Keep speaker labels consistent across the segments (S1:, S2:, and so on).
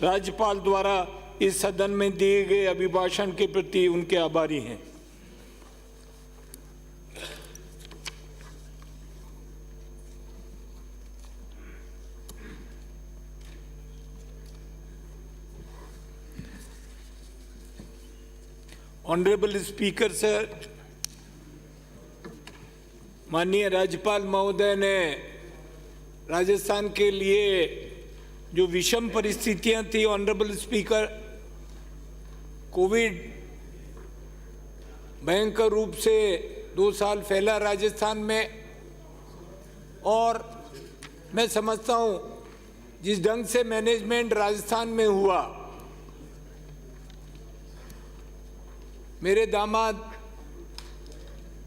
S1: राज्यपाल द्वारा इस सदन में दिए गए अभिभाषण के प्रति उनके आभारी हैं। ऑनरेबल स्पीकर सर, माननीय राज्यपाल महोदय ने राजस्थान के लिए जो विषम परिस्थितियां थी, ऑनरेबल स्पीकर, कोविड भयंकर रूप से 2 साल फैला राजस्थान में, और मैं समझता हूं जिस ढंग से मैनेजमेंट राजस्थान में हुआ, मेरे दामाद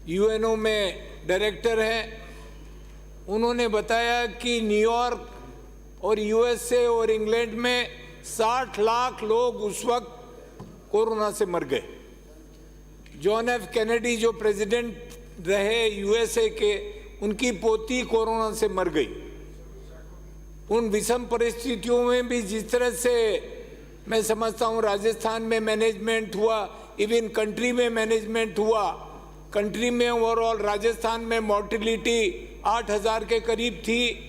S1: यूएनओ में डायरेक्टर हैं, उन्होंने बताया कि न्यूयॉर्क और यूएसए और इंग्लैंड में 60 लाख लोग उस वक्त कोरोना से मर गए। जॉन एफ कैनेडी जो प्रेसिडेंट रहे यूएसए के, उनकी पोती कोरोना से मर गई। उन विषम परिस्थितियों में भी जिस तरह से मैं समझता हूँ राजस्थान में मैनेजमेंट हुआ, इवन कंट्री में मैनेजमेंट हुआ, कंट्री में ओवरऑल राजस्थान में मॉर्टिलिटी 8000 के करीब थी।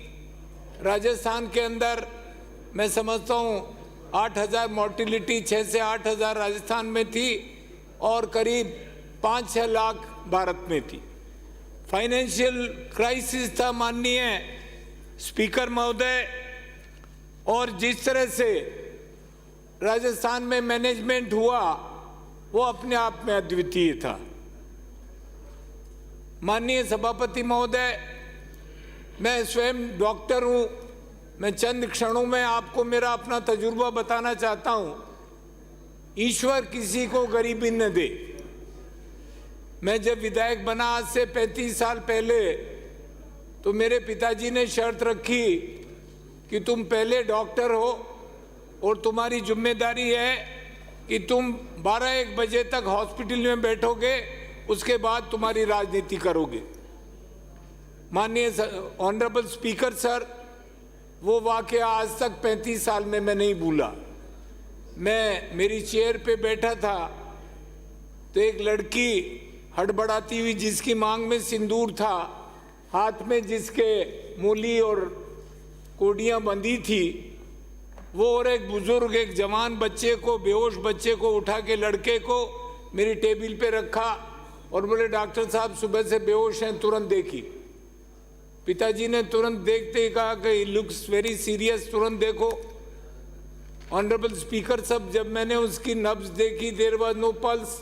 S1: राजस्थान के अंदर मैं समझता हूँ 8000 मॉर्टिलिटी, 6 से 8000 राजस्थान में थी और करीब 5-6 लाख भारत में थी। फाइनेंशियल क्राइसिस था माननीय स्पीकर महोदय, और जिस तरह से राजस्थान में मैनेजमेंट हुआ वो अपने आप में अद्वितीय था। माननीय सभापति महोदय, मैं स्वयं डॉक्टर हूं, मैं चंद क्षणों में आपको मेरा अपना तजुर्बा बताना चाहता हूं। ईश्वर किसी को गरीबी न दे। मैं जब विधायक बना आज से 35 साल पहले, तो मेरे पिताजी ने शर्त रखी कि तुम पहले डॉक्टर हो और तुम्हारी जिम्मेदारी है कि तुम 12-1 बजे तक हॉस्पिटल में बैठोगे, उसके बाद तुम्हारी राजनीति करोगे। माननीय ऑनरेबल स्पीकर सर, वो वाकया आज तक 35 साल में मैं नहीं भूला। मैं मेरी चेयर पे बैठा था तो एक लड़की हड़बड़ाती हुई, जिसकी मांग में सिंदूर था, हाथ में जिसके मूली और कोडियां बंधी थी, वो और एक बुजुर्ग एक जवान बच्चे को, बेहोश बच्चे को उठा के, लड़के को मेरी टेबल पे रखा और बोले डॉक्टर साहब सुबह से बेहोश हैं, तुरंत देखिए। पिताजी ने तुरंत देखते ही कहा कि लुक्स वेरी सीरियस, तुरंत देखो। ऑनरेबल स्पीकर साहब, जब मैंने उसकी नब्ज देखी, देयर वाज नो पल्स,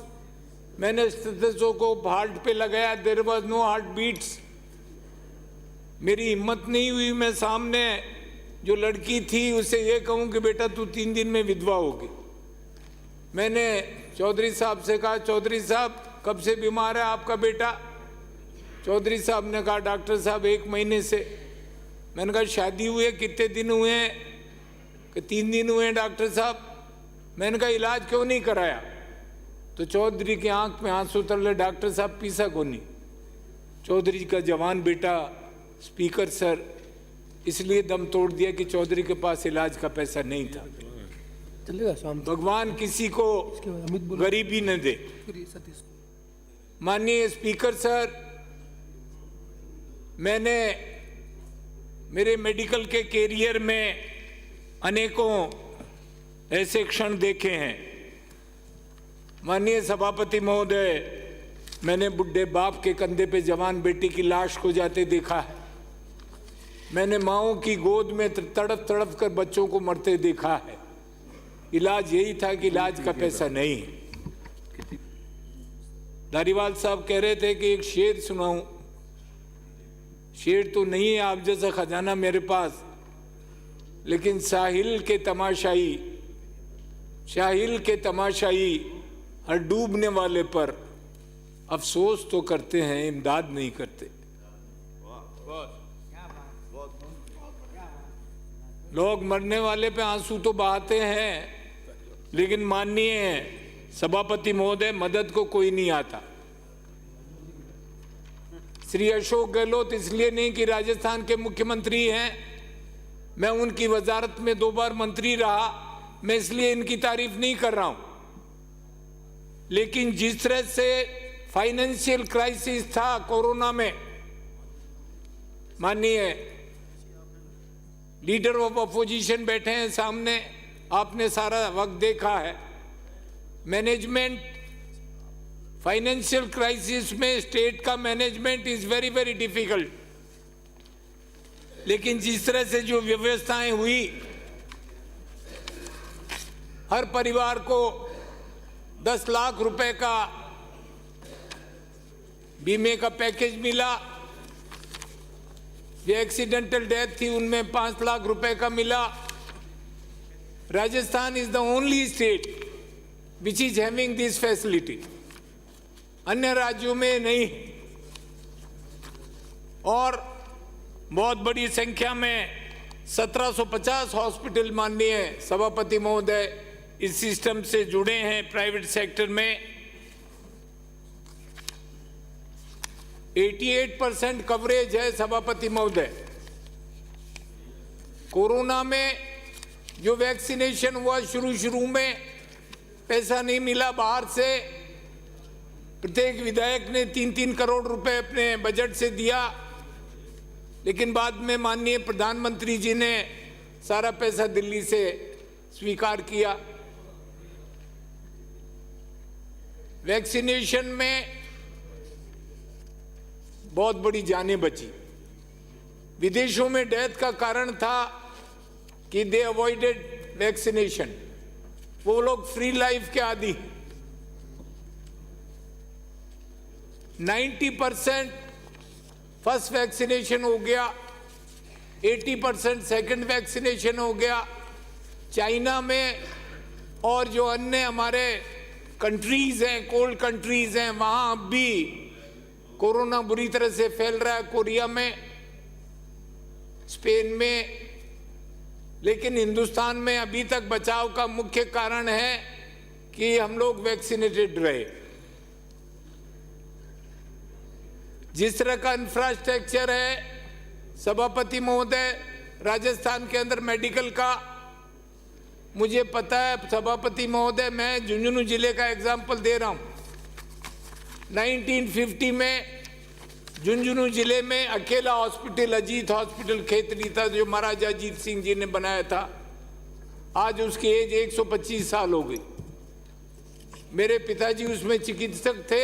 S1: मैंने स्टेथोस्कोप हार्ट पे लगाया, there was no heart beats. मेरी हिम्मत नहीं हुई मैं सामने जो लड़की थी उसे ये कहूं कि बेटा तू 3 दिन में विधवा होगी। मैंने चौधरी साहब से कहा, चौधरी साहब कब से बीमार है आपका बेटा? चौधरी साहब ने कहा डॉक्टर साहब 1 महीने से। मैंने कहा शादी हुए कितने दिन हुए हैं? कि 3 दिन हुए हैं डॉक्टर साहब। मैंने कहा इलाज क्यों नहीं कराया? तो चौधरी की आंख में आंसू उतर, डॉक्टर साहब पीसा को नहीं। चौधरी का जवान बेटा स्पीकर सर इसलिए दम तोड़ दिया कि चौधरी के पास इलाज का पैसा नहीं था। भगवान किसी को गरीबी न दे। माननीय स्पीकर सर, मैंने मेरे मेडिकल के कैरियर में अनेकों ऐसे क्षण देखे हैं। माननीय सभापति महोदय, मैंने बुढ़े बाप के कंधे पे जवान बेटी की लाश को जाते देखा है। मैंने माओं की गोद में तड़प तड़प कर बच्चों को मरते देखा है। इलाज यही था कि इलाज का पैसा नहीं है। धारीवाल साहब कह रहे थे कि एक शेर सुनाऊं। शेर तो नहीं है आप जैसा खजाना मेरे पास, लेकिन साहिल के तमाशाई हर डूबने वाले पर अफसोस तो करते हैं, इमदाद नहीं करते। लोग मरने वाले पे आंसू तो बहाते हैं, लेकिन माननीय सभापति महोदय, मदद को कोई नहीं आता। श्री अशोक गहलोत इसलिए नहीं कि राजस्थान के मुख्यमंत्री हैं, मैं उनकी वजारत में 2 बार मंत्री रहा, मैं इसलिए इनकी तारीफ नहीं कर रहा हूं, लेकिन जिस तरह से फाइनेंशियल क्राइसिस था कोरोना में, माननीय लीडर ऑफ अपोजिशन बैठे हैं सामने, आपने सारा वक्त देखा है। मैनेजमेंट फाइनेंशियल क्राइसिस में स्टेट का management is very very difficult, लेकिन जिस तरह से जो व्यवस्थाएं हुई, हर परिवार को 10 लाख रुपए का बीमे का पैकेज मिला, जो एक्सीडेंटल डेथ थी उनमें 5 लाख रुपए का मिला। Rajasthan is the only state which is having this facility, अन्य राज्यों में नहीं। और बहुत बड़ी संख्या में 1750 हॉस्पिटल, माननीय सभापति महोदय, इस सिस्टम से जुड़े हैं प्राइवेट सेक्टर में। 88% कवरेज है सभापति महोदय। कोरोना में जो वैक्सीनेशन हुआ, शुरू में पैसा नहीं मिला बाहर से, प्रत्येक विधायक ने 3-3 करोड़ रुपए अपने बजट से दिया, लेकिन बाद में माननीय प्रधानमंत्री जी ने सारा पैसा दिल्ली से स्वीकार किया। वैक्सीनेशन में बहुत बड़ी जानें बची। विदेशों में डेथ का कारण था कि दे अवॉइडेड वैक्सीनेशन, वो लोग फ्री लाइफ के आदी। 90% फर्स्ट वैक्सीनेशन हो गया, 80% सेकंड वैक्सीनेशन हो गया। चाइना में और जो अन्य हमारे कंट्रीज हैं, कोल्ड कंट्रीज हैं, वहां अब भी कोरोना बुरी तरह से फैल रहा है, कोरिया में, स्पेन में। लेकिन हिंदुस्तान में अभी तक बचाव का मुख्य कारण है कि हम लोग वैक्सीनेटेड रहे। जिस तरह का इंफ्रास्ट्रक्चर है सभापति महोदय राजस्थान के अंदर मेडिकल का, मुझे पता है सभापति महोदय, मैं झुंझुनू जिले का एग्जाम्पल दे रहा हूं। 1950 में झुंझुनू जिले में अकेला हॉस्पिटल अजीत हॉस्पिटल खेतरी था, जो महाराजा अजीत सिंह जी ने बनाया था। आज उसकी एज 125 साल हो गई। मेरे पिताजी उसमें चिकित्सक थे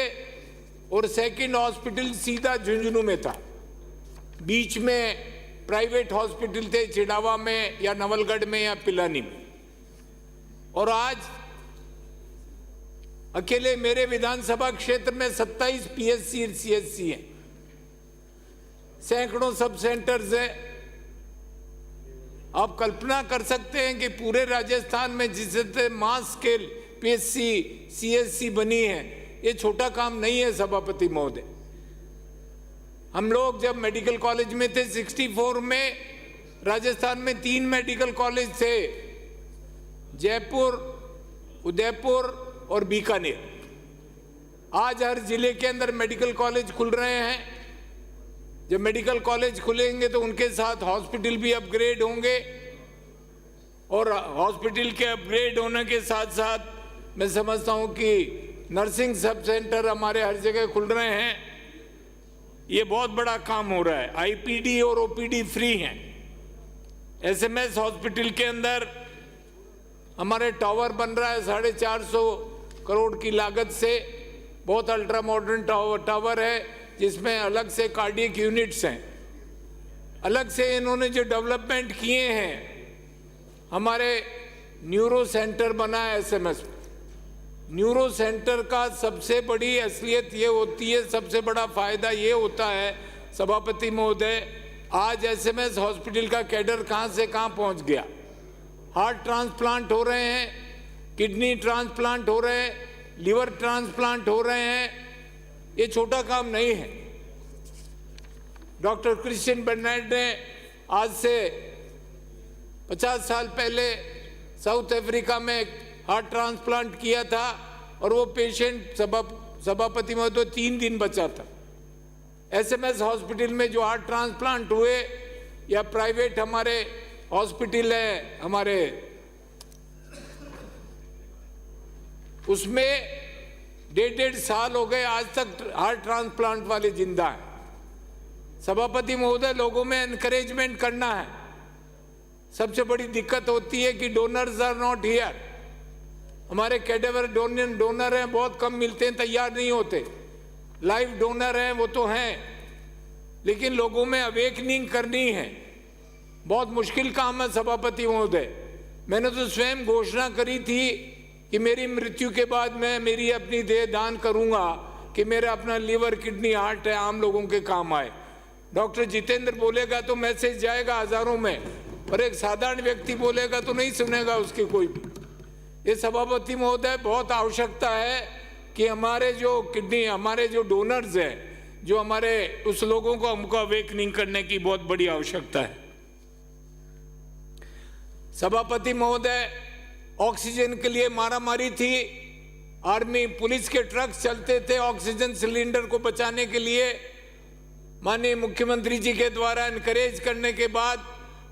S1: और सेकंड हॉस्पिटल सीधा झुंझुनू में था। बीच में प्राइवेट हॉस्पिटल थे चिड़ावा में या नवलगढ़ में या पिलानी में। और आज अकेले मेरे विधानसभा क्षेत्र में 27 पीएचसी और सीएचसी हैं, सैकड़ों सब सेंटर्स है। आप कल्पना कर सकते हैं कि पूरे राजस्थान में जिस मास स्केल पीएचसी सीएचसी बनी है, ये छोटा काम नहीं है सभापति महोदय। हम लोग जब मेडिकल कॉलेज में थे 64 में, राजस्थान में 3 मेडिकल कॉलेज थे, जयपुर, उदयपुर और बीकानेर। आज हर जिले के अंदर मेडिकल कॉलेज खुल रहे हैं। जब मेडिकल कॉलेज खुलेंगे तो उनके साथ हॉस्पिटल भी अपग्रेड होंगे, और हॉस्पिटल के अपग्रेड होने के साथ साथ मैं समझता हूं कि नर्सिंग सब सेंटर हमारे हर जगह खुल रहे हैं। ये बहुत बड़ा काम हो रहा है। आईपीडी और ओपीडी फ्री हैं। एसएमएस हॉस्पिटल के अंदर हमारे टावर बन रहा है 450 करोड़ की लागत से, बहुत अल्ट्रा मॉडर्न टावर है, जिसमें अलग से कार्डियक यूनिट्स हैं। अलग से इन्होंने जो डेवलपमेंट किए हैं, हमारे न्यूरो सेंटर बना है एसएमएस। न्यूरो सेंटर का सबसे बड़ी असलियत ये होती है, सबसे बड़ा फायदा ये होता है सभापति महोदय, आज एसएमएस हॉस्पिटल का कैडर कहां से कहां पहुंच गया। हार्ट ट्रांसप्लांट हो रहे हैं, किडनी ट्रांसप्लांट हो रहे हैं, लिवर ट्रांसप्लांट हो रहे हैं। ये छोटा काम नहीं है। डॉक्टर क्रिश्चियन बर्नार्ड ने आज से 50 साल पहले साउथ अफ्रीका में हार्ट ट्रांसप्लांट किया था, और वो पेशेंट सभापति में तो 3 दिन बचा था। एसएमएस हॉस्पिटल में जो हार्ट ट्रांसप्लांट हुए, या प्राइवेट हमारे हॉस्पिटल है, हमारे उसमें 1.5 साल हो गए, आज तक हार्ट ट्रांसप्लांट वाले जिंदा हैं। सभापति महोदय, लोगों में एनकरेजमेंट करना है। सबसे बड़ी दिक्कत होती है कि डोनर्स आर नॉट हियर। हमारे कैडेवर डोनर हैं, बहुत कम मिलते हैं, तैयार नहीं होते। लाइव डोनर हैं, वो तो हैं, लेकिन लोगों में अवेकनिंग करनी है। बहुत मुश्किल काम है सभापति महोदय। मैंने तो स्वयं घोषणा करी थी कि मेरी मृत्यु के बाद मैं मेरी अपनी देह दान करूंगा, कि मेरा अपना लीवर, किडनी, हार्ट है, आम लोगों के काम आए। डॉक्टर जितेंद्र बोलेगा तो मैसेज जाएगा हजारों में, और एक साधारण व्यक्ति बोलेगा तो नहीं सुनेगा उसकी कोई भी। ये सभापति महोदय, बहुत आवश्यकता है कि हमारे जो किडनी, हमारे जो डोनर्स हैं, जो हमारे उस लोगों को, हमको अवेकनिंग करने की बहुत बड़ी आवश्यकता है। सभापति महोदय, ऑक्सीजन के लिए मारामारी थी। आर्मी पुलिस के ट्रक चलते थे ऑक्सीजन सिलेंडर को बचाने के लिए। माननीय मुख्यमंत्री जी के द्वारा एनकरेज करने के बाद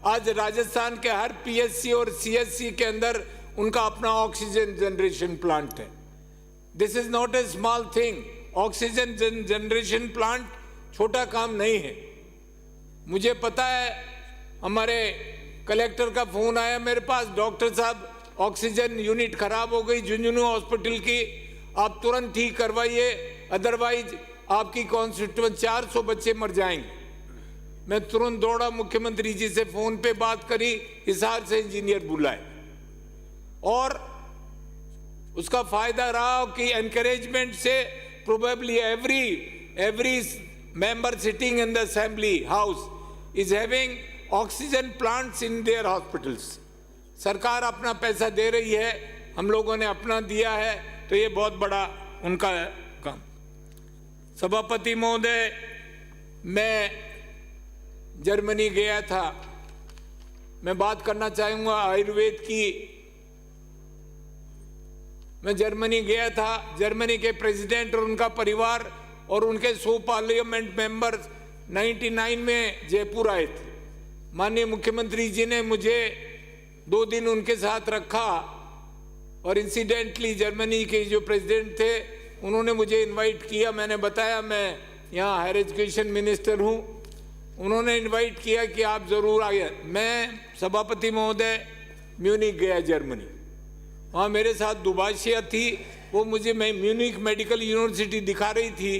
S1: आज राजस्थान के हर पीएससी और सीएससी के अंदर उनका अपना ऑक्सीजन जनरेशन प्लांट है। This is not a small thing. Oxygen generation plant छोटा काम नहीं है। मुझे पता है, हमारे कलेक्टर का फोन आया मेरे पास, डॉक्टर साहब ऑक्सीजन यूनिट खराब हो गई झुंझुनू हॉस्पिटल की, आप तुरंत ठीक करवाइए, अदरवाइज आपकी कॉन्स्टिट्यूएंट 400 बच्चे मर जाएंगे। मैं तुरंत दौड़ा, मुख्यमंत्री जी से फोन पे बात करी, हिसार से इंजीनियर बुलाए, और उसका फायदा रहा कि एनकरेजमेंट से probably every member sitting in the assembly house is having oxygen plants in their hospitals. सरकार अपना पैसा दे रही है, हम लोगों ने अपना दिया है, तो ये बहुत बड़ा उनका काम। सभापति महोदय, मैं जर्मनी गया था। मैं बात करना चाहूंगा आयुर्वेद की। मैं जर्मनी गया था। जर्मनी के प्रेसिडेंट और उनका परिवार और उनके 100 पार्लियामेंट मेंबर्स 99 में जयपुर आए थे। माननीय मुख्यमंत्री जी ने मुझे 2 दिन उनके साथ रखा, और इंसिडेंटली जर्मनी के जो प्रेसिडेंट थे उन्होंने मुझे इनवाइट किया। मैंने बताया मैं यहाँ हायर एजुकेशन मिनिस्टर हूँ। उन्होंने इनवाइट किया कि आप जरूर आइए। मैं सभापति महोदय म्यूनिक गया, जर्मनी। वहाँ मेरे साथ दुभाषिया थी, वो मुझे म्यूनिक मेडिकल यूनिवर्सिटी दिखा रही थी।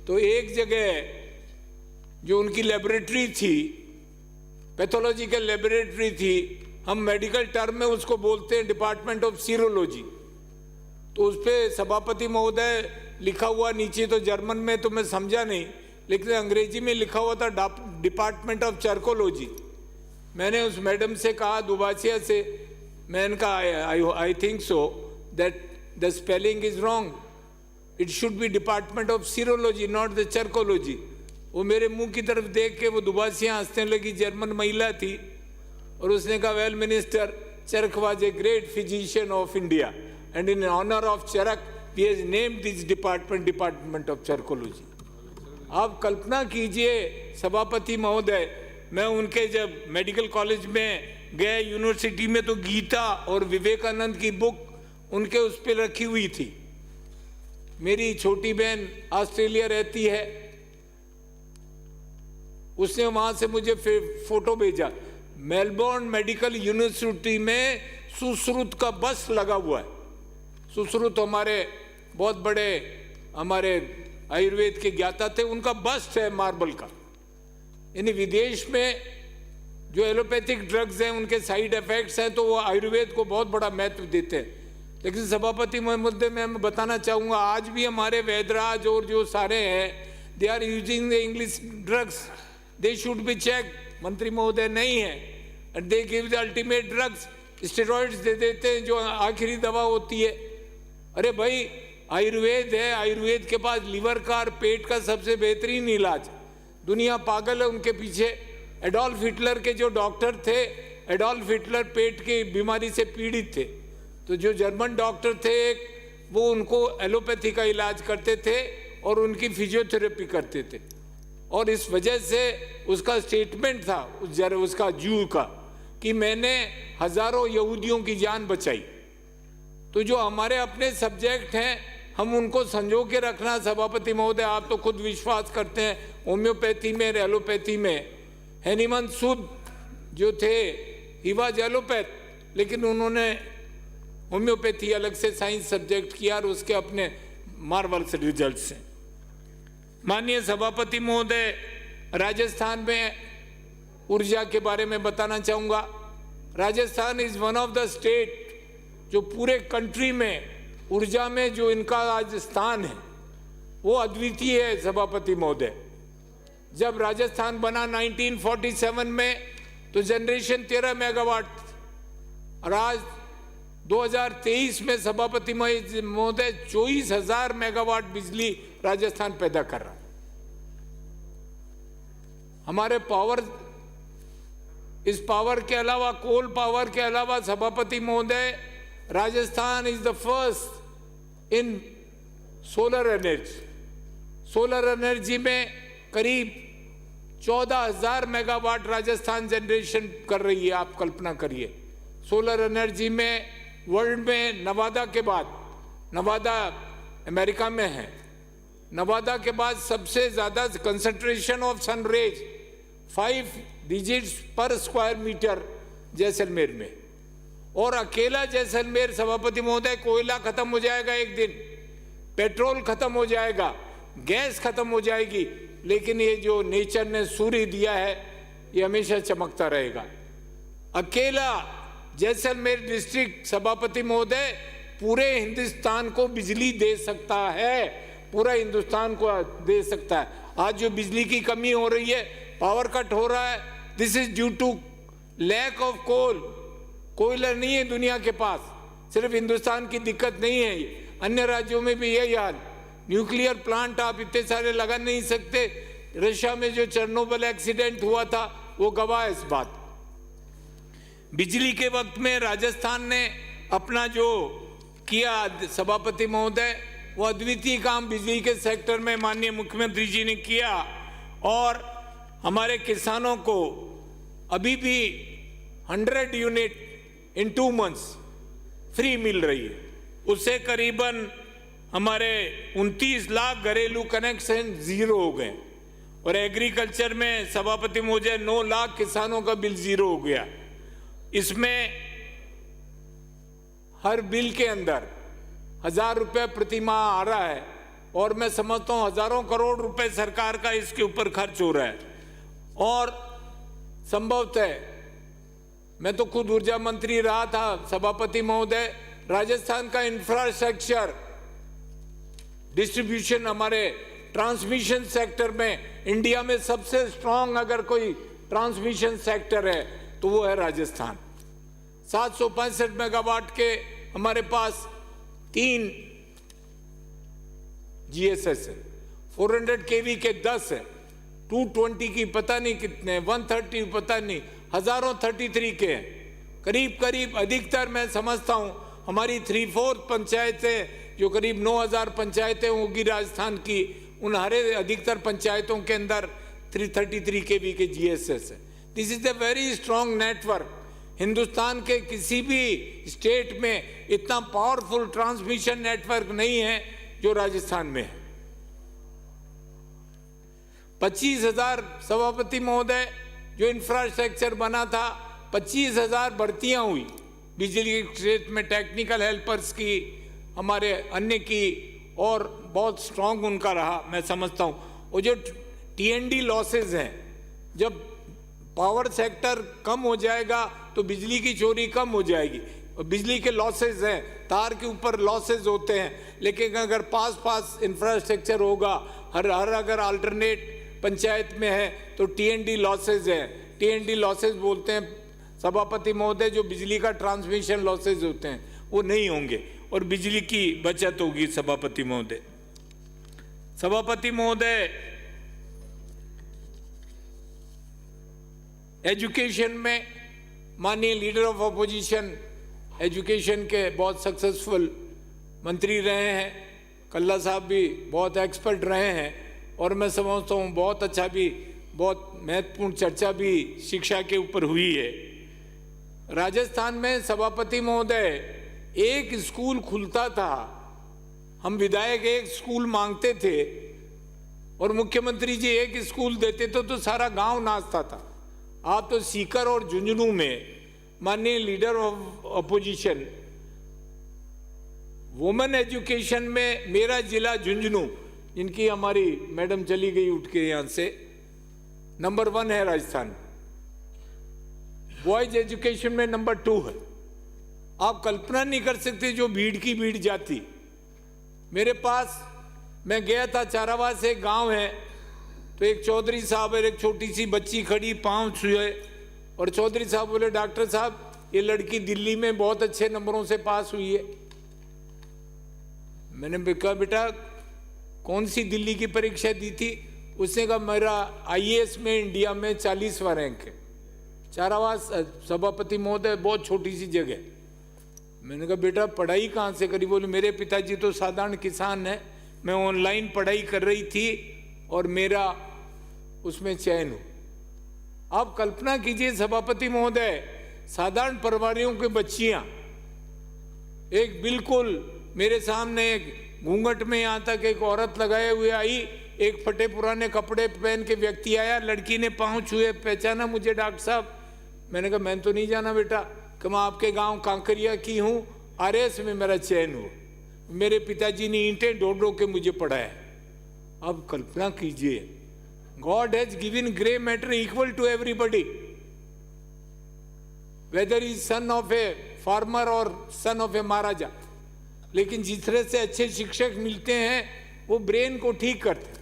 S1: तो एक जगह जो उनकी लेबोरेटरी थी, पैथोलॉजिकल लेबोरेटरी थी, हम मेडिकल टर्म में उसको बोलते हैं डिपार्टमेंट ऑफ सीरोलॉजी। तो उस पर सभापति महोदय लिखा हुआ नीचे, तो जर्मन में तो मैं समझा नहीं, लेकिन अंग्रेजी में लिखा हुआ था डिपार्टमेंट ऑफ चर्कोलॉजी। मैंने उस मैडम से कहा, दुभाषिया से, मैंने कहा I think so that the spelling is wrong, it should be department of serology not the charakology. वो मेरे मुंह की तरफ देख के वो दुभाषिया हंसने लगी, जर्मन महिला थी, और उसने कहा, well minister, Charak was a great physician of India and in honour of Charak we has named this department of charakology. आप कल्पना कीजिए सभापति महोदय, मैं उनके जब मेडिकल कॉलेज में गया यूनिवर्सिटी में, तो गीता और विवेकानंद की बुक उनके उस पर रखी हुई थी। मेरी छोटी बहन ऑस्ट्रेलिया रहती है, उसने वहां से मुझे फोटो भेजा। मेलबोर्न मेडिकल यूनिवर्सिटी में सुश्रुत का बस लगा हुआ है। सुश्रुत हमारे बहुत बड़े हमारे आयुर्वेद के ज्ञाता थे, उनका बस्ट है मार्बल का। यानी विदेश में जो एलोपैथिक ड्रग्स हैं उनके साइड इफेक्ट्स हैं, तो वो आयुर्वेद को बहुत बड़ा महत्व देते हैं। लेकिन सभापति मुद्दे में मैं बताना चाहूँगा, आज भी हमारे वैदराज और जो सारे हैं, they are using the English drugs, they should be check. मंत्री महोदय नहीं है, and they give the ultimate drugs, steroids दे देते हैं जो आखिरी दवा होती है। अरे भाई, आयुर्वेद है, आयुर्वेद के पास लीवर का और पेट का सबसे बेहतरीन इलाज। दुनिया पागल है उनके पीछे। एडोल्फ हिटलर के जो डॉक्टर थे, एडोल्फ हिटलर पेट की बीमारी से पीड़ित थे, तो जो जर्मन डॉक्टर थे वो उनको एलोपैथी का इलाज करते थे और उनकी फिजियोथेरेपी करते थे। और इस वजह से उसका स्टेटमेंट था उसका जू का कि मैंने हजारों यहूदियों की जान बचाई। तो जो हमारे अपने सब्जेक्ट हैं हम उनको संजो के रखना। सभापति महोदय, आप तो खुद विश्वास करते हैं होम्योपैथी में, एलोपैथी में। हेनिमंत सूद जो थे, ही वाज एलोपैथ, लेकिन उन्होंने होम्योपैथी अलग से साइंस सब्जेक्ट किया और उसके अपने मार्वल्स रिजल्ट्स हैं। माननीय सभापति महोदय, राजस्थान में ऊर्जा के बारे में बताना चाहूँगा। Rajasthan is one of the state जो पूरे कंट्री में ऊर्जा में जो इनका आज स्थान है वो अद्वितीय है। सभापति महोदय, जब राजस्थान बना 1947 में तो जनरेशन 13 मेगावाट, और आज 2023 में सभापति महोदय 24,000 मेगावाट बिजली राजस्थान पैदा कर रहा है। हमारे पावर, इस पावर के अलावा, कोल पावर के अलावा सभापति महोदय, Rajasthan is the first in solar energy. Solar energy में करीब 14,000 मेगावाट राजस्थान जनरेशन कर रही है। आप कल्पना करिए, सोलर एनर्जी में वर्ल्ड में नवादा के बाद, नवादा अमेरिका में है, नवादा के बाद सबसे ज्यादा concentration of sun rays 5 digits पर स्क्वायर मीटर जैसलमेर में। और अकेला जैसलमेर सभापति महोदय, कोयला खत्म हो जाएगा एक दिन, पेट्रोल खत्म हो जाएगा, गैस खत्म हो जाएगी, लेकिन ये जो नेचर ने सूर्य दिया है ये हमेशा चमकता रहेगा। अकेला जैसलमेर डिस्ट्रिक्ट सभापति महोदय पूरे हिंदुस्तान को बिजली दे सकता है, पूरा हिंदुस्तान को दे सकता है। आज जो बिजली की कमी हो रही है, पावर कट हो रहा है, this is due to lack of coal. कोयला नहीं है दुनिया के पास, सिर्फ हिंदुस्तान की दिक्कत नहीं है, अन्य राज्यों में भी यही हाल। न्यूक्लियर प्लांट आप इतने सारे लगा नहीं सकते। रशिया में जो चेरनोबिल एक्सीडेंट हुआ था वो गवाह है इस बात। बिजली के वक्त में राजस्थान ने अपना जो किया सभापति महोदय, वो अद्वितीय काम बिजली के सेक्टर में माननीय मुख्यमंत्री जी ने किया। और हमारे किसानों को अभी भी 100 यूनिट इन 2 मंथ्स फ्री मिल रही है। उससे करीबन हमारे 29 लाख घरेलू कनेक्शन जीरो हो गए। और एग्रीकल्चर में सभापति महोदय 9 लाख किसानों का बिल जीरो हो गया। इसमें हर बिल के अंदर 1,000 रुपये प्रति माह आ रहा है, और मैं समझता हूँ हजारों करोड़ रुपए सरकार का इसके ऊपर खर्च हो रहा है। और संभवतः मैं तो खुद ऊर्जा मंत्री रहा था सभापति महोदय, राजस्थान का इंफ्रास्ट्रक्चर डिस्ट्रीब्यूशन, हमारे ट्रांसमिशन सेक्टर में इंडिया में सबसे स्ट्रांग अगर कोई ट्रांसमिशन सेक्टर है तो वो है राजस्थान। 765 मेगावाट के हमारे पास 3 GSS है, 400 kV के 10 है, 220 की पता नहीं कितने, 130 पता नहीं, हजारों 33 के हैं। करीब करीब अधिकतर मैं समझता हूं हमारी 3/4 पंचायतें, जो करीब 9,000 पंचायतें होगी राजस्थान की, उन हर अधिकतर पंचायतों के अंदर 333 kV के GSS है। This is a very strong network. Hindustan के किसी भी स्टेट में इतना पावरफुल ट्रांसमिशन नेटवर्क नहीं है जो राजस्थान में है। 25,000 सभापति महोदय जो इंफ्रास्ट्रक्चर बना था, 25,000 भर्तियां हुई बिजली के क्षेत्र में, टेक्निकल हेल्पर्स की, हमारे अन्य की, और बहुत स्ट्रांग उनका रहा मैं समझता हूं। और जो TND लॉसेज हैं, जब पावर सेक्टर कम हो जाएगा तो बिजली की चोरी कम हो जाएगी। और बिजली के लॉसेज हैं, तार के ऊपर लॉसेज होते हैं, लेकिन अगर पास इंफ्रास्ट्रक्चर होगा, हर अगर अल्टरनेट पंचायत में है तो TND लॉसेज है। TND लॉसेज बोलते हैं सभापति महोदय, जो बिजली का ट्रांसमिशन लॉसेज होते हैं वो नहीं होंगे और बिजली की बचत होगी। सभापति महोदय, सभापति महोदय, एजुकेशन में माननीय लीडर ऑफ अपोजिशन एजुकेशन के बहुत सक्सेसफुल मंत्री रहे हैं। कल्ला साहब भी बहुत एक्सपर्ट रहे हैं, और मैं समझता हूँ बहुत अच्छा भी, बहुत महत्वपूर्ण चर्चा भी शिक्षा के ऊपर हुई है। राजस्थान में सभापति महोदय एक स्कूल खुलता था, हम विधायक एक स्कूल मांगते थे और मुख्यमंत्री जी एक स्कूल देते थे तो सारा गांव नाचता था। आप तो सीकर और झुंझुनू में माननीय leader of opposition women education में मेरा जिला झुंझुनू, जिनकी हमारी मैडम चली गई उठ के यहां से, नंबर 1 है राजस्थान। बॉयज एजुकेशन में नंबर 2 है। आप कल्पना नहीं कर सकते जो भीड़ की भीड़ जाती। मेरे पास, मैं गया था चारावा से, एक गांव है, तो एक चौधरी साहब और एक छोटी सी बच्ची खड़ी, पांव छुए, और चौधरी साहब बोले डॉक्टर साहब ये लड़की दिल्ली में बहुत अच्छे नंबरों से पास हुई है। मैंने कहा बेटा कौन सी दिल्ली की परीक्षा दी थी? उसने कहा मेरा आईएएस में इंडिया में 40वां रैंक है। चारावा सभापति महोदय बहुत छोटी सी जगह। मैंने कहा बेटा पढ़ाई कहाँ से करी? बोले मेरे पिताजी तो साधारण किसान है, मैं ऑनलाइन पढ़ाई कर रही थी और मेरा उसमें चयन हो। आप कल्पना कीजिए सभापति महोदय, साधारण परिवारों की बच्चियां, एक बिल्कुल मेरे सामने एक घूंघट में यहाँ तक एक औरत लगाए हुए आई, एक फटे पुराने कपड़े पहन के व्यक्ति आया, लड़की ने पांव छुए, पहचाना मुझे डॉक्टर साहब। मैंने कहा मैं तो नहीं जाना बेटा, कि मैं आपके गांव कांकरिया की हूँ, आरएस में मेरा चयन हो। मेरे पिताजी ने ईंटें ढो के मुझे पढ़ाया। अब कल्पना कीजिए, God has given grey matter equal to everybody, whether is son of a farmer और सन ऑफ ए महाराजा। लेकिन जिस तरह से अच्छे शिक्षक मिलते हैं वो ब्रेन को ठीक करते हैं,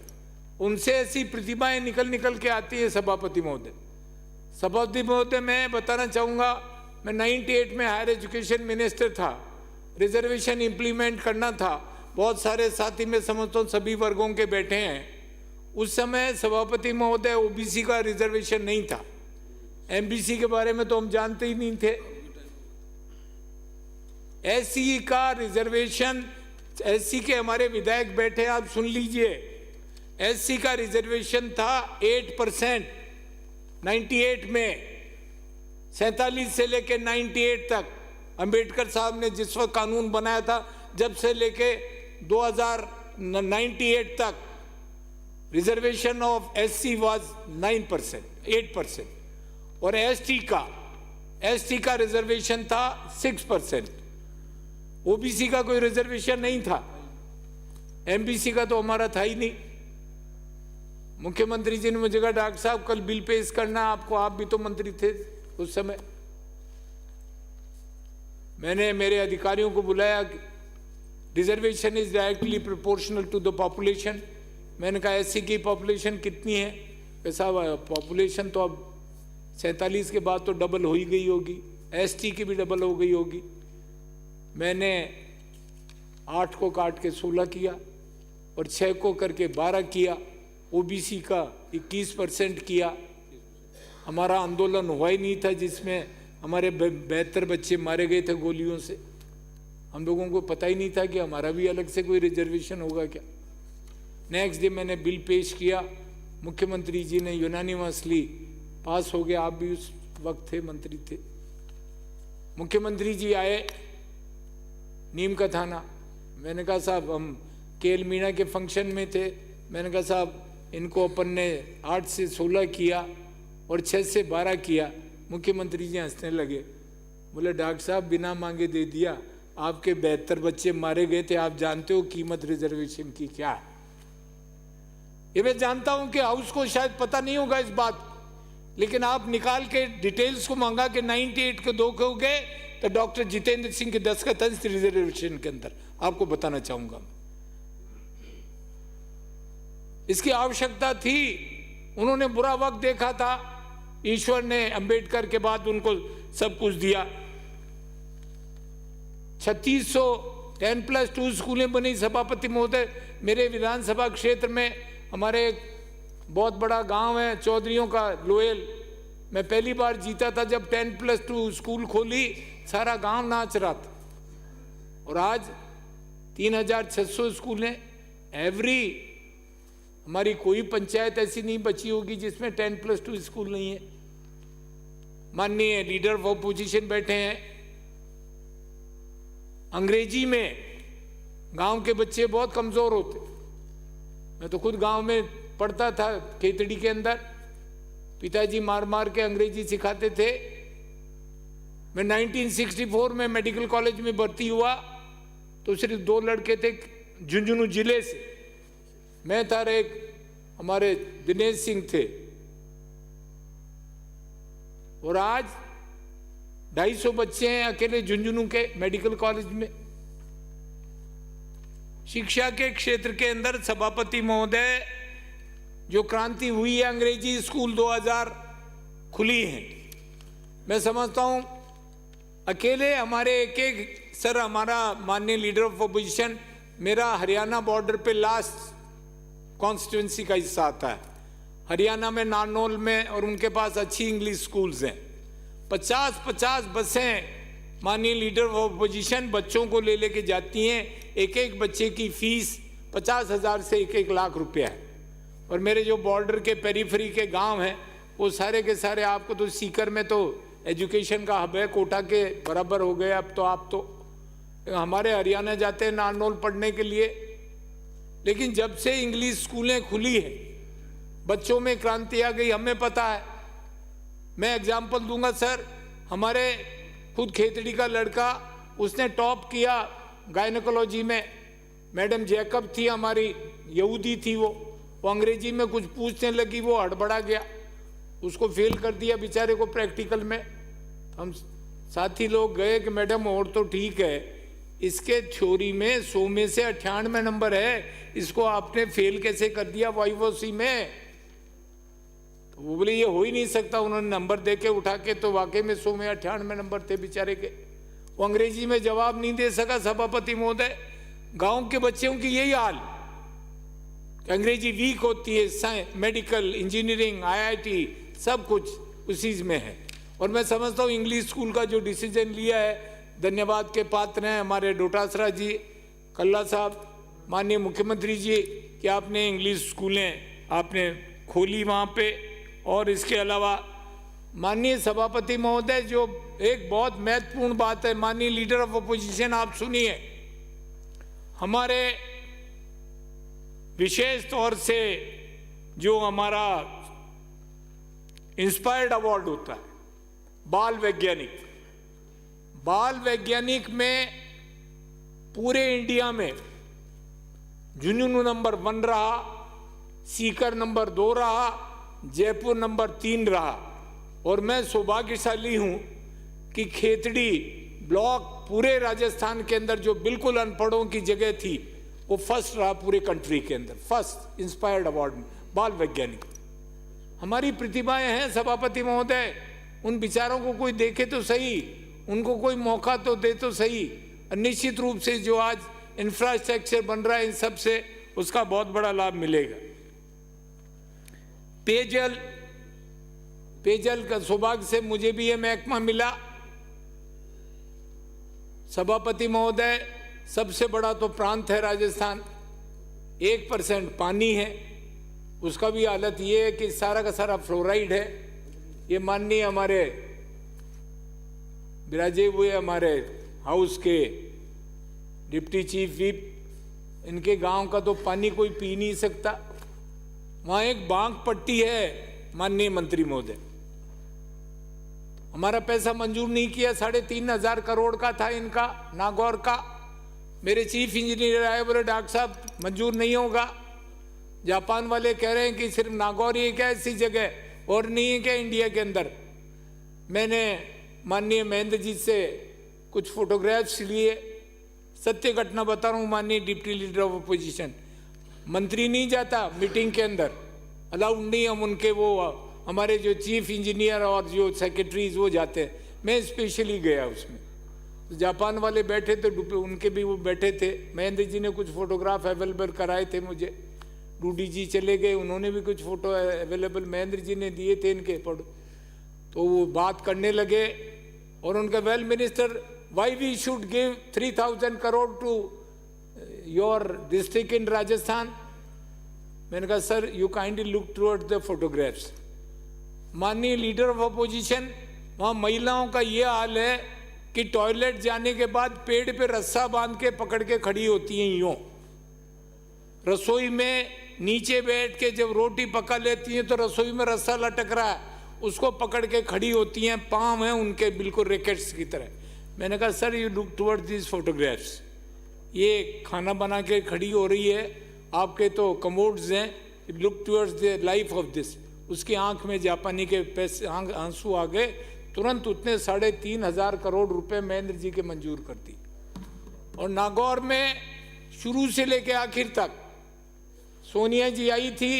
S1: उनसे ऐसी प्रतिभाएं निकल के आती है। सभापति महोदय मैं बताना चाहूँगा, मैं 98 में हायर एजुकेशन मिनिस्टर था, रिजर्वेशन इम्प्लीमेंट करना था, बहुत सारे साथी में समझता हूँ सभी वर्गों के बैठे हैं। उस समय सभापति महोदय ओबीसी का रिजर्वेशन नहीं था, एमबीसी के बारे में तो हम जानते ही नहीं थे। एससी का रिजर्वेशन, एससी के हमारे विधायक बैठे, आप सुन लीजिए, एससी का रिजर्वेशन था 8% 98 में, 47 से लेके 98 तक। अंबेडकर साहब ने जिस वक्त कानून बनाया था, जब से लेके 2098 तक रिजर्वेशन ऑफ एससी वाज 8%। और एसटी का रिजर्वेशन था 6%। ओबीसी का कोई रिजर्वेशन नहीं था, एमबीसी का तो हमारा था ही नहीं। मुख्यमंत्री जी ने मुझे कहा डॉक्टर साहब कल बिल पेश करना आपको, आप भी तो मंत्री थे उस समय। मैंने मेरे अधिकारियों को बुलाया, reservation is directly proportional to the population. मैंने कहा एससी की पॉपुलेशन कितनी है? ऐसा पॉपुलेशन तो अब 47 के बाद तो डबल हो ही गई होगी, एसटी की भी डबल हो गई होगी। मैंने 8 को काट के 16 किया और 6 को करके 12 किया, ओबीसी का 21% किया। हमारा आंदोलन हुआ ही नहीं था जिसमें हमारे 72 बच्चे मारे गए थे गोलियों से। हम लोगों को पता ही नहीं था कि हमारा भी अलग से कोई रिजर्वेशन होगा क्या। नेक्स्ट डे मैंने बिल पेश किया, मुख्यमंत्री जी ने यूनानिमसली पास हो गया। आप भी उस वक्त थे, मंत्री थे। मुख्यमंत्री जी आए नीम का थाना। मैंने कहा साहब हम केएल मीणा के फंक्शन में थे, मैंने कहा साहब इनको अपन ने 8 से 16 किया और 6 से 12 किया। मुख्यमंत्री जी हंसने लगे, बोले डॉक्टर साहब बिना मांगे दे दिया, आपके 72 बच्चे मारे गए थे, आप जानते हो कीमत रिजर्वेशन की क्या है। ये मैं जानता हूं कि हाउस को शायद पता नहीं होगा इस बात, लेकिन आप निकाल के डिटेल्स को मांगा कि 98 के 2 हो गए तो डॉक्टर जितेंद्र सिंह के दस्तखत हैं रिजर्वेशन के अंदर, आपको बताना चाहूंगा। इसकी आवश्यकता थी, उन्होंने बुरा वक्त देखा था, ईश्वर ने अंबेडकर के बाद उनको सब कुछ दिया। 3600 10+2 स्कूलें बनी। सभापति महोदय, मेरे विधानसभा क्षेत्र में हमारे एक बहुत बड़ा गांव है चौधरियों का, लोयल। मैं पहली बार जीता था जब 10+2 स्कूल खोली, सारा गांव नाच रहा था। और आज 3600 स्कूल हैं। एवरी हमारी कोई पंचायत ऐसी नहीं बची होगी जिसमें 10+2 स्कूल नहीं है। माननीय लीडर ऑफ अपोजिशन बैठे हैं, अंग्रेजी में गांव के बच्चे बहुत कमजोर होते। मैं तो खुद गांव में पढ़ता था, खेतड़ी के अंदर पिताजी मार मार के अंग्रेजी सिखाते थे। मैं 1964 में मेडिकल कॉलेज में भर्ती हुआ तो सिर्फ 2 लड़के थे झुंझुनू जिले से, मैं था, एक हमारे दिनेश सिंह थे। और आज 250 बच्चे हैं अकेले झुंझुनू के मेडिकल कॉलेज में। शिक्षा के क्षेत्र के अंदर सभापति महोदय, जो क्रांति हुई है, अंग्रेजी स्कूल 2000 खुली है। मैं समझता हूं अकेले हमारे एक सर, हमारा माननीय लीडर ऑफ अपोजिशन, मेरा हरियाणा बॉर्डर पे लास्ट कॉन्स्टिट्यूंसी का हिस्सा आता है, हरियाणा में नारनौल में, और उनके पास अच्छी इंग्लिश स्कूल्स हैं। 50-50 बसें माननीय लीडर ऑफ अपोजिशन बच्चों को ले लेके जाती हैं। एक बच्चे की फीस 50,000 से 1 लाख रुपया है। और मेरे जो बॉर्डर के पेरीफेरी के गांव हैं वो सारे के सारे, आपको तो सीकर में तो एजुकेशन का हब है, कोटा के बराबर हो गए अब तो। आप तो हमारे हरियाणा जाते हैं नारनौल पढ़ने के लिए। लेकिन जब से इंग्लिश स्कूलें खुली है बच्चों में क्रांति आ गई, हमें पता है। मैं एग्जाम्पल दूंगा सर, हमारे खुद खेतड़ी का लड़का, उसने टॉप किया गायनेकोलॉजी में। मैडम जैकब थी हमारी, यहूदी थी वो अंग्रेजी में कुछ पूछने लगी, वो हड़बड़ा गया, उसको फेल कर दिया बेचारे को प्रैक्टिकल में। हम साथी लोग गए कि मैडम और तो ठीक है, इसके थ्योरी में 100 में से 98 नंबर है, इसको आपने फेल कैसे कर दिया वाईवोसी में? तो वो बोले ये हो ही नहीं सकता। उन्होंने नंबर दे के उठा के, तो वाकई में 100 में 98 नंबर थे बेचारे के। वो अंग्रेजी में जवाब नहीं दे सका सभापति महोदय। गांव के बच्चों की यही हाल, अंग्रेजी वीक होती है, मेडिकल, इंजीनियरिंग, IIT सब कुछ उसी में है। और मैं समझता हूँ इंग्लिश स्कूल का जो डिसीजन लिया है, धन्यवाद के पात्र हैं हमारे डोटासरा जी, कल्ला साहब, माननीय मुख्यमंत्री जी, कि आपने इंग्लिश स्कूलें आपने खोली वहाँ पे। और इसके अलावा माननीय सभापति महोदय, जो एक बहुत महत्वपूर्ण बात है, माननीय लीडर ऑफ अपोजिशन, आप सुनिए, हमारे विशेष तौर से जो हमारा इंस्पायर्ड अवार्ड होता है बाल वैज्ञानिक में पूरे इंडिया में झुंझुनू नंबर 1 रहा, सीकर नंबर 2 रहा, जयपुर नंबर 3 रहा। और मैं सौभाग्यशाली हूं कि खेतड़ी ब्लॉक पूरे राजस्थान के अंदर जो बिल्कुल अनपढ़ों की जगह थी, वो फर्स्ट रहा पूरे कंट्री के अंदर, फर्स्ट इंस्पायर्ड अवार्ड में बाल वैज्ञानिक। हमारी प्रतिभाएं हैं सभापति महोदय, उन विचारों को कोई देखे तो सही, उनको कोई मौका तो दे तो सही। निश्चित रूप से जो आज इंफ्रास्ट्रक्चर बन रहा है इन सब से, उसका बहुत बड़ा लाभ मिलेगा। पेयजल का सौभाग्य से मुझे भी ये महकमा मिला। सभापति महोदय, सबसे बड़ा तो प्रांत है राजस्थान, 1% पानी है, उसका भी हालत ये है कि सारा का सारा फ्लोराइड है। ये माननीय हमारे विराजे हुए हमारे हाउस के डिप्टी चीफ व्हिप, इनके गांव का तो पानी कोई पी नहीं सकता। वहां एक बांक पट्टी है माननीय मंत्री महोदय, हमारा पैसा मंजूर नहीं किया, 3,500 करोड़ का था इनका, नागौर का। मेरे चीफ इंजीनियर आए, बोले डॉक्टर साहब मंजूर नहीं होगा। जापान वाले कह रहे हैं कि सिर्फ नागौर ही क्या ऐसी जगह और नहीं है क्या इंडिया के अंदर। मैंने माननीय महेंद्र जी से कुछ फोटोग्राफ्स लिए, सत्य घटना बता रहा हूँ माननीय डिप्टी लीडर ऑफ अपोजिशन, मंत्री नहीं जाता मीटिंग के अंदर, अलाउड नहीं, हम उनके वो हमारे जो चीफ इंजीनियर और जो सेक्रेटरीज वो जाते हैं, मैं स्पेशली गया उसमें। जापान वाले बैठे थे, उनके भी वो बैठे थे, महेंद्र जी ने कुछ फोटोग्राफ अवेलेबल कराए थे मुझे, डूडी जी चले गए, उन्होंने भी कुछ फोटो अवेलेबल महेंद्र जी ने दिए थे इनके फोटो। तो वो बात करने लगे और उनका, well minister, why we should give 3,000 crore to your district in Rajasthan. मैंने कहा sir you kindly look towards the photographs. माननीय लीडर ऑफ अपोजिशन, वहाँ महिलाओं का ये हाल है कि टॉयलेट जाने के बाद पेड़ पे रस्सा बांध के पकड़ के खड़ी होती हैं यूं। रसोई में नीचे बैठ के जब रोटी पका लेती हैं तो रसोई में रस्सा लटक रहा है, उसको पकड़ के खड़ी होती हैं, पाँव हैं उनके बिल्कुल रैकेट्स की तरह। मैंने कहा sir you look toward this photographs, ये खाना बना के खड़ी हो रही है, आपके तो कमोड्स हैं, look towards the life of this. उसकी आंख में जापानी के पैसे आंसू आ गए, तुरंत उतने 3,500 करोड़ रुपए महेंद्र जी के मंजूर कर दी। और नागौर में शुरू से लेके आखिर तक सोनिया जी आई थी।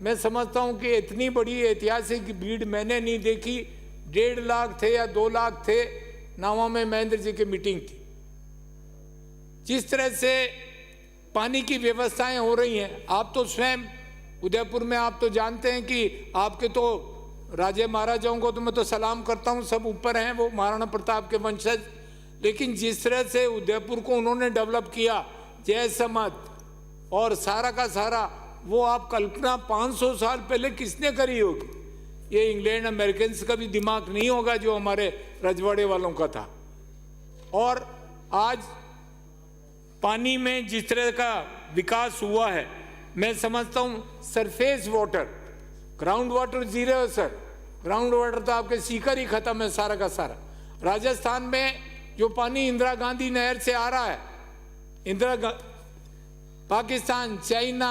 S1: मैं समझता हूं कि इतनी बड़ी ऐतिहासिक भीड़ मैंने नहीं देखी। 1.5 लाख थे या 2 लाख थे, नावा में महेंद्र जी की मीटिंग थी। जिस तरह से पानी की व्यवस्थाएं हो रही हैं, आप तो स्वयं उदयपुर में आप तो जानते हैं कि आपके तो राजे महाराजाओं को तो मैं तो सलाम करता हूं, सब ऊपर हैं, वो महाराणा प्रताप के वंशज। लेकिन जिस तरह से उदयपुर को उन्होंने डेवलप किया, जय समत और सारा का सारा, वो आप कल्पना 500 साल पहले किसने करी होगी? ये इंग्लैंड अमेरिकन का भी दिमाग नहीं होगा जो हमारे रजवाड़े वालों का था। और आज पानी में जिस तरह का विकास हुआ है, मैं समझता हूं surface water, ground water zero है सर। ग्राउंड वाटर तो आपके सीकर ही खत्म है सारा का सारा। राजस्थान में जो पानी इंदिरा गांधी नहर से आ रहा है, पाकिस्तान, चाइना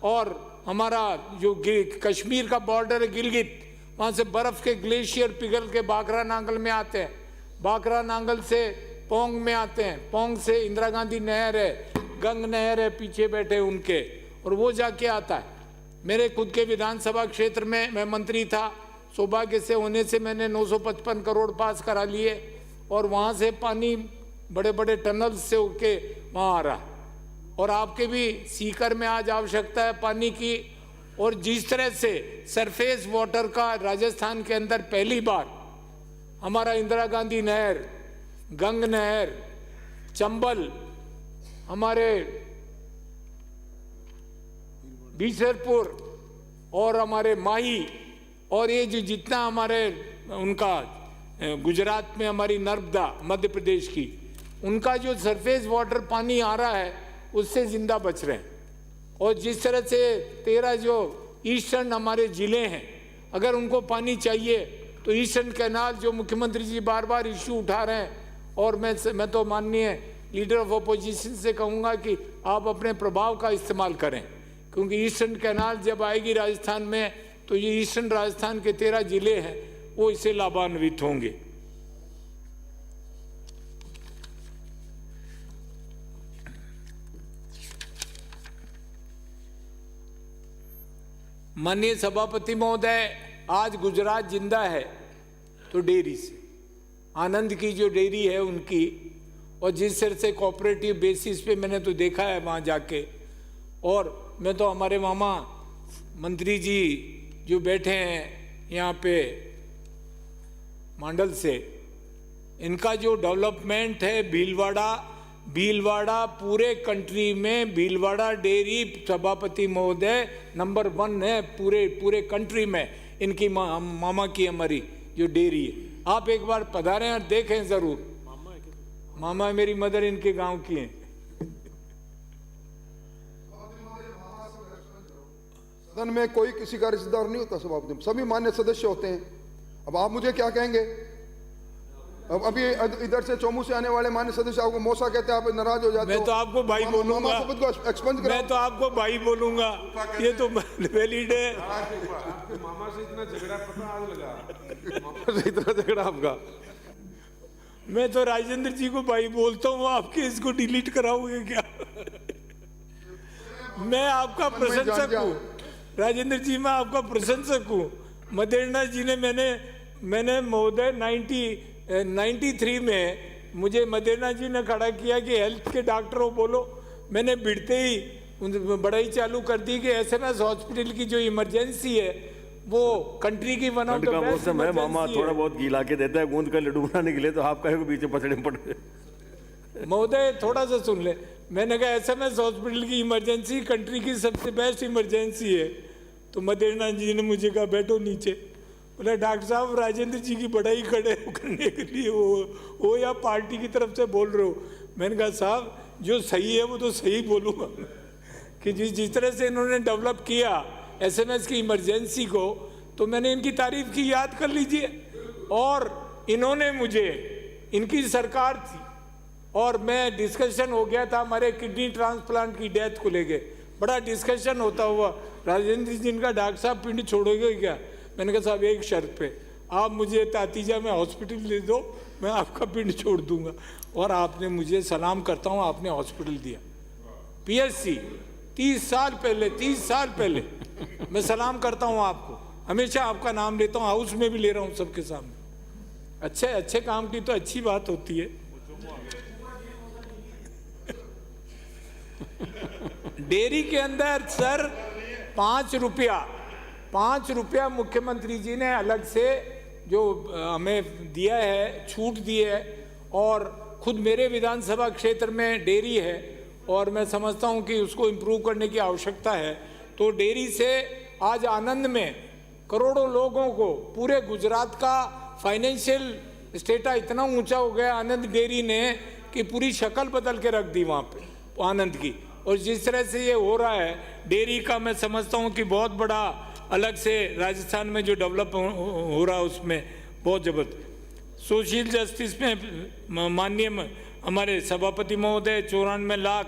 S1: और हमारा जो कश्मीर का बॉर्डर है गिलगित, वहाँ से बर्फ के ग्लेशियर पिघल के बाकरा नांगल में आते हैं, बाकरा नांगल से पोंग में आते हैं, पोंग से इंदिरा गांधी नहर है, गंग नहर है पीछे बैठे उनके, और वो जाके आता है। मेरे खुद के विधानसभा क्षेत्र में मैं मंत्री था, सौभाग्य से होने से मैंने 955 करोड़ पास करा लिए, और वहाँ से पानी बड़े बड़े टनल से होके वहाँ आ रहा है। और आपके भी सीकर में आज आवश्यकता है पानी की। और जिस तरह से सरफेस वाटर का राजस्थान के अंदर पहली बार हमारा इंदिरा गांधी नहर, गंग नहर, चंबल, हमारे बीसरपुर और हमारे माही, और ये जो जितना हमारे उनका गुजरात में हमारी नर्मदा मध्य प्रदेश की, उनका जो सरफेस वाटर पानी आ रहा है उससे जिंदा बच रहे हैं। और जिस तरह से 13 जो ईस्टर्न हमारे ज़िले हैं, अगर उनको पानी चाहिए तो ईस्टर्न कैनाल जो मुख्यमंत्री जी बार बार इश्यू उठा रहे हैं, और मैं तो माननीय लीडर ऑफ अपोजिशन से कहूँगा कि आप अपने प्रभाव का इस्तेमाल करें, क्योंकि ईस्टर्न कैनाल जब आएगी राजस्थान में तो ये ईस्टर्न राजस्थान के 13 जिले हैं वो इससे लाभान्वित होंगे। माननीय सभापति महोदय, आज गुजरात जिंदा है तो डेयरी से, आनंद की जो डेयरी है उनकी, और जिस तरह से कोऑपरेटिव बेसिस पे मैंने तो देखा है वहाँ जाके। और मैं तो हमारे मामा मंत्री जी जो बैठे हैं यहाँ पे मंडल से, इनका जो डेवलपमेंट है भीलवाड़ा पूरे कंट्री में, भीलवाड़ा डेयरी सभापति महोदय नंबर 1 है पूरे कंट्री में। इनकी मामा की हमारी जो डेयरी है, आप एक बार पधारें और देखें जरूर। मामा है मेरी मदर, इनके गांव की हैं।
S2: सदन में कोई किसी का रिश्तेदार नहीं होता सभापति, सभी मान्य सदस्य होते हैं। अब आप मुझे क्या कहेंगे? अब अभी इधर से चोमू से आने वाले मान्य सदस्य आपको मौसा कहते हैं, आप नाराज हो जाते हो।
S1: मैं तो आपको भाई बोलूंगा, मैं तो आपको भाई बोलूंगा, ये तो वैलिड है।
S3: आपके मामा से इतना झगड़ा पता आज लगा?
S2: मामा से इतना झगड़ा आपका?
S1: मैं तो राजेंद्र जी को भाई बोलता हूँ, आपके इसको डिलीट कराओगे क्या? मैं आपका प्रशंसक हूँ राजेंद्र जी, मैं आपका प्रशंसक हूँ। मदेरणा जी ने मैंने महोदय 93 में मुझे मदेरणा जी ने खड़ा किया कि हेल्थ के डॉक्टरों बोलो। मैंने भिड़ते ही बड़ाई चालू कर दी कि SMS हॉस्पिटल की जो इमरजेंसी है वो कंट्री की वन ऑफ द बेस्ट मौसम है।
S4: मामा थोड़ा बहुत घी ला के देता है गूंद का लड्डू बनाने के लिए, तो आप कहे को पीछे पछड़े पड़े।
S1: महोदय थोड़ा सा सुन ले, मैंने कहा SMS हॉस्पिटल की इमरजेंसी कंट्री की सबसे बेस्ट इमरजेंसी है, तो मदेरणा जी ने मुझे कहा बैठो नीचे। बोले डॉक्टर साहब राजेंद्र जी की बड़ाई करने के लिए वो या पार्टी की तरफ से बोल रहे हो? मैंने कहा साहब जो सही है वो तो सही बोलूँगा कि जिस तरह से इन्होंने डेवलप किया SMS की इमरजेंसी को, तो मैंने इनकी तारीफ की, याद कर लीजिए। और इन्होंने मुझे, इनकी सरकार थी और मैं डिस्कशन हो गया था हमारे किडनी ट्रांसप्लांट की डेथ को लेके, बड़ा डिस्कशन होता हुआ राजेंद्र जी इनका डॉक्टर साहब पिंड छोड़ोगे क्या? मैंने कहा साहब एक शर्त पे, आप मुझे तातीजा में हॉस्पिटल ले दो, मैं आपका पिंड छोड़ दूंगा। और आपने, मुझे सलाम करता हूँ, आपने हॉस्पिटल दिया PSC 30 साल पहले मैं सलाम करता हूँ आपको, हमेशा आपका नाम लेता हूँ, हाउस में भी ले रहा हूँ सबके सामने। अच्छे काम की तो अच्छी बात होती है। डेयरी के अंदर सर 5 रुपया मुख्यमंत्री जी ने अलग से जो हमें दिया है, छूट दी है। और खुद मेरे विधानसभा क्षेत्र में डेयरी है और मैं समझता हूं कि उसको इम्प्रूव करने की आवश्यकता है। तो डेयरी से आज आनंद में करोड़ों लोगों को, पूरे गुजरात का फाइनेंशियल स्टेटा इतना ऊंचा हो गया आनंद डेयरी ने कि पूरी शक्ल बदल के रख दी वहाँ पे आनंद की। और जिस तरह से ये हो रहा है डेयरी का, मैं समझता हूँ कि बहुत बड़ा अलग से राजस्थान में जो डेवलप हो रहा है उसमें बहुत जबरदस्त। सोशल जस्टिस में माननीय हमारे सभापति महोदय 94 लाख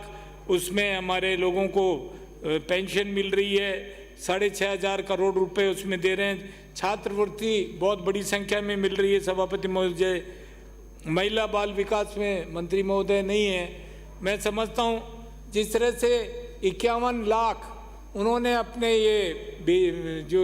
S1: उसमें हमारे लोगों को पेंशन मिल रही है, 6,500 करोड़ रुपए उसमें दे रहे हैं। छात्रवृत्ति बहुत बड़ी संख्या में मिल रही है सभापति महोदय। महिला बाल विकास में मंत्री महोदय नहीं है। मैं समझता हूँ जिस तरह से 51 लाख उन्होंने अपने ये जो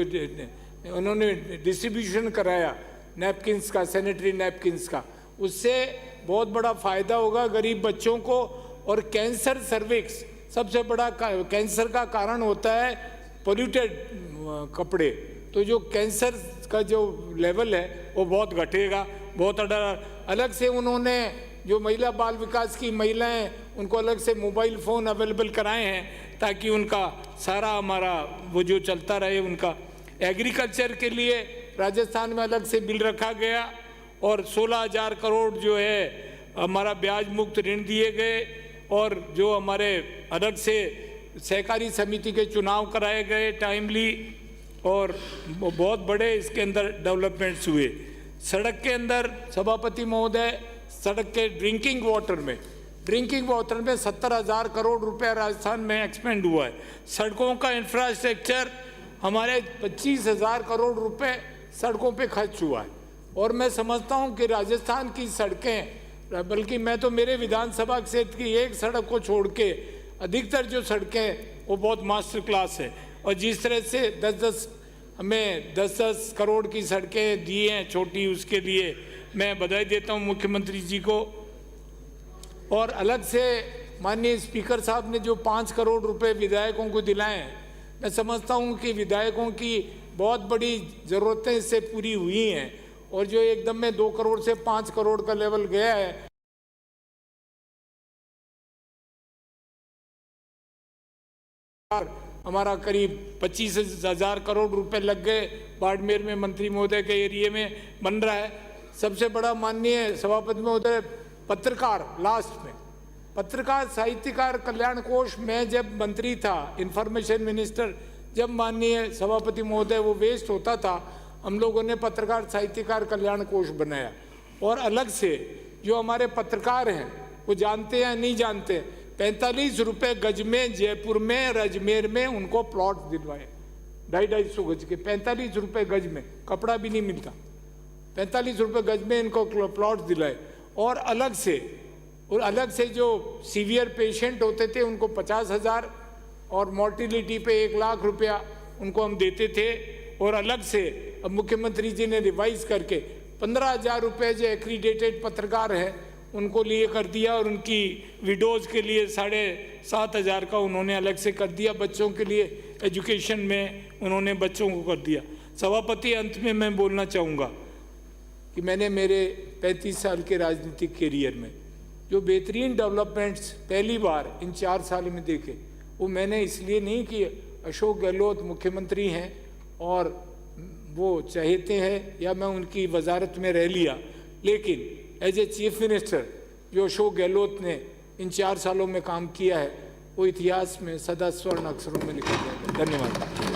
S1: उन्होंने डिस्ट्रीब्यूशन कराया नैपकिन्स का, सैनिटरी नैपकिन्स का, उससे बहुत बड़ा फायदा होगा गरीब बच्चों को। और कैंसर सर्विक्स सबसे बड़ा कैंसर का कारण होता है पोल्यूटेड कपड़े, तो जो कैंसर का जो लेवल है वो बहुत घटेगा। बहुत अलग से उन्होंने जो महिला बाल विकास की महिलाएं, उनको अलग से मोबाइल फ़ोन अवेलेबल कराए हैं ताकि उनका सारा हमारा वो जो चलता रहे उनका। एग्रीकल्चर के लिए राजस्थान में अलग से बिल रखा गया और 16,000 करोड़ जो है हमारा ब्याज मुक्त ऋण दिए गए। और जो हमारे अलग से सहकारी समिति के चुनाव कराए गए टाइमली, और बहुत बड़े इसके अंदर डेवलपमेंट्स हुए। सड़क के अंदर सभापति महोदय, सड़क के ड्रिंकिंग वाटर में 70,000 करोड़ रुपया राजस्थान में एक्सपेंड हुआ है। सड़कों का इंफ्रास्ट्रक्चर हमारे 25,000 करोड़ रुपए सड़कों पे खर्च हुआ है। और मैं समझता हूं कि राजस्थान की सड़कें, बल्कि मैं तो मेरे विधानसभा क्षेत्र की एक सड़क को छोड़ के अधिकतर जो सड़कें वो बहुत मास्टर क्लास है। और जिस तरह से 10 करोड़ की सड़कें दी हैं छोटी, उसके लिए मैं बधाई देता हूं मुख्यमंत्री जी को। और अलग से माननीय स्पीकर साहब ने जो 5 करोड़ रुपए विधायकों को दिलाए हैं, मैं समझता हूं कि विधायकों की बहुत बड़ी ज़रूरतें इससे पूरी हुई हैं। और जो एकदम में 2 करोड़ से 5 करोड़ का लेवल गया है, हमारा करीब 25,000 करोड़ रुपए लग गए। बाड़मेर में मंत्री महोदय के एरिया में बन रहा है। सबसे बड़ा माननीय सभापति महोदय पत्रकार, लास्ट में पत्रकार साहित्यकार कल्याण कोष में जब मंत्री था, इंफॉर्मेशन मिनिस्टर, जब माननीय सभापति महोदय वो वेस्ट होता था, हम लोगों ने पत्रकार साहित्यकार कल्याण कोष बनाया। और अलग से जो हमारे पत्रकार हैं वो जानते हैं नहीं जानते, 45 रुपये गज में जयपुर में और अजमेर में उनको प्लॉट दिलवाए, 250 गज के, 45 रुपये गज में, कपड़ा भी नहीं मिलता, 45 रुपये गज में इनको प्लॉट दिलाए। और अलग से जो सीवियर पेशेंट होते थे उनको 50,000 और मोर्टिलिटी पे 1 लाख रुपया उनको हम देते थे। और अलग से अब मुख्यमंत्री जी ने रिवाइज करके 15,000 रुपये जो एक्रीडेटेड पत्रकार हैं उनको लिए कर दिया। और उनकी विडोज़ के लिए 7,500 का उन्होंने अलग से कर दिया। बच्चों के लिए एजुकेशन में उन्होंने बच्चों को कर दिया। सभापति, अंत में मैं बोलना चाहूँगा कि मैंने मेरे 35 साल के राजनीतिक कैरियर में जो बेहतरीन डेवलपमेंट्स पहली बार इन 4 साल में देखे, वो मैंने इसलिए नहीं कि अशोक गहलोत मुख्यमंत्री हैं और वो चाहते हैं या मैं उनकी वजारत में रह लिया, लेकिन एज ए चीफ मिनिस्टर जो अशोक गहलोत ने इन 4 सालों में काम किया है वो इतिहास में सदा स्वर्ण अक्षरों में लिखा जाएगा। धन्यवाद।